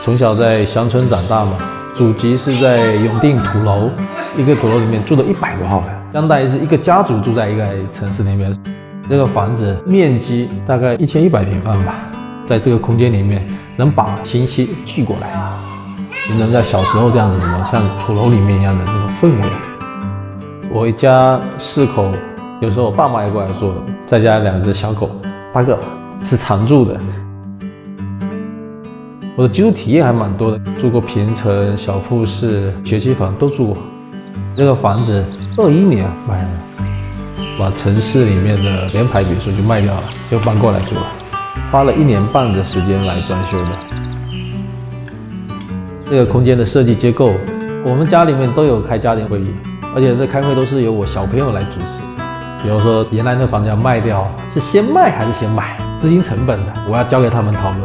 从小在乡村长大嘛，祖籍是在永定土楼，一个土楼里面住了100多号人，相当于是一个家族住在一个城市里面。这个房子面积大概1100平方吧，在这个空间里面能把信息聚过来，能在小时候这样子像土楼里面一样的那种氛围。我一家4口，有时候我爸妈也过来住，再加2只小狗，8个是常住的。我的居住体验还蛮多的，住过平层、小复式、学区房都住过。这个房子21年买的，把城市里面的联排别墅就卖掉了，就搬过来住了，花了1年半的时间来装修的。这个空间的设计结构，我们家里面都有开家庭会议，而且这开会都是由我小朋友来主持。比如说原来那房子要卖掉，是先卖还是先买，资金成本的，我要交给他们讨论。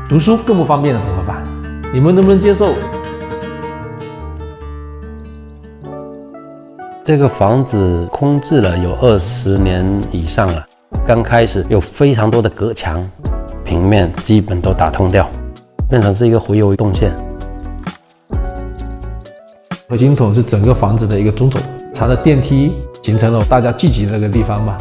读书更不方便了怎么办？你们能不能接受？这个房子空置了有20年以上了，刚开始有非常多的隔墙，平面基本都打通掉，变成是一个回游动线。核心筒是整个房子的一个中轴，插着电梯形成了大家聚集的那个地方嘛。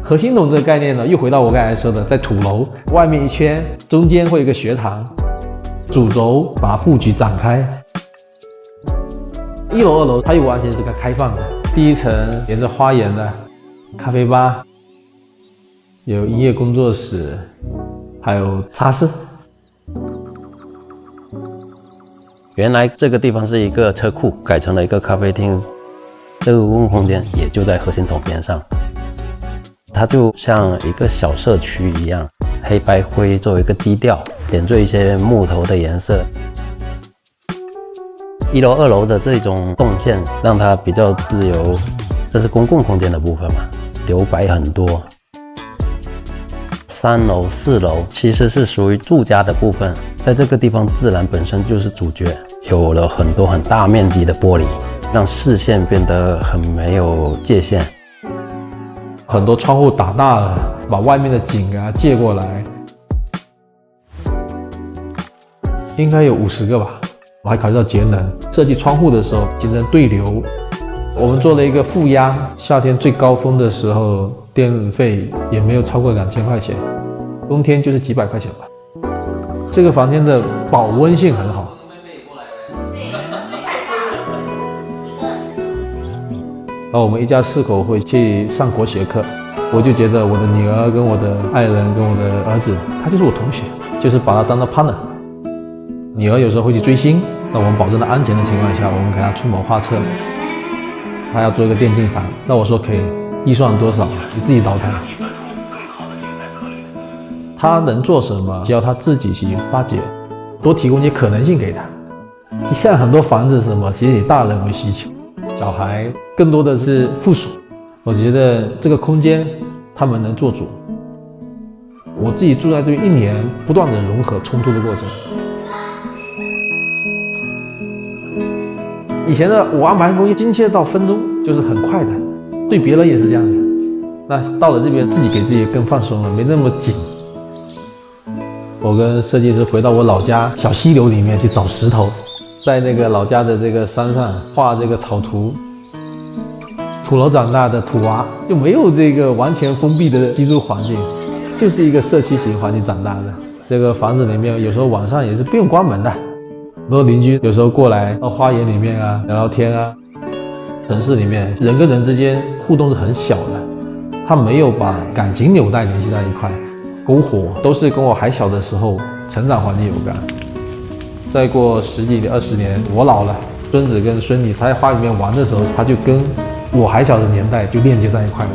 核心筒这个概念呢，又回到我刚才说的，在土楼外面一圈，中间会有一个学堂，主轴把布局展开。1楼、2楼它又完全是个开放的，第一层沿着花园的咖啡吧，有音乐工作室，还有茶室。原来这个地方是一个车库，改成了一个咖啡厅，这个公共空间也就在核心筒边上。它就像一个小社区一样，黑白灰作为一个基调，点缀一些木头的颜色。1楼、2楼的这种动线让它比较自由，这是公共空间的部分嘛，留白很多。3楼、4楼其实是属于住家的部分，在这个地方自然本身就是主角，有了很多很大面积的玻璃，让视线变得很没有界限。很多窗户打大了，把外面的景借过来，应该有50个吧。我还考虑到节能，设计窗户的时候形成对流。我们做了一个负压，夏天最高峰的时候电费也没有超过2000块钱，冬天就是几百块钱吧。这个房间的保温性很好。然后我们一家4口会去上国学课，我就觉得我的女儿跟我的爱人跟我的儿子，他就是我同学，就是把他当做 partner。女儿有时候会去追星，那我们保证了安全的情况下，我们给他出谋划策。他要做一个电竞房，那我说可以，预算多少你自己倒腾。他能做什么，只要他自己去发掘，多提供一些可能性给他。现在很多房子是什么，其实以大人为需求。小孩更多的是附属，我觉得这个空间他们能做主。我自己住在这边1年，不断的融合冲突的过程。以前的我安排东西精确到分钟，就是很快的，对别人也是这样子。那到了这边，自己给自己更放松了，没那么紧。我跟设计师回到我老家小溪流里面去找石头。在那个老家的这个山上画这个草图，土楼长大的土娃就没有这个完全封闭的居住环境，就是一个社区型环境长大的。这个房子里面有时候晚上也是不用关门的，很多邻居有时候过来到花园里面聊聊天啊。城市里面人跟人之间互动是很小的，他没有把感情纽带联系在一块，篝火都是跟我还小的时候成长环境有关。再过10几年、20年，我老了，孙子跟孙女他在花里面玩的时候，他就跟我还小的年代就链接在一块了。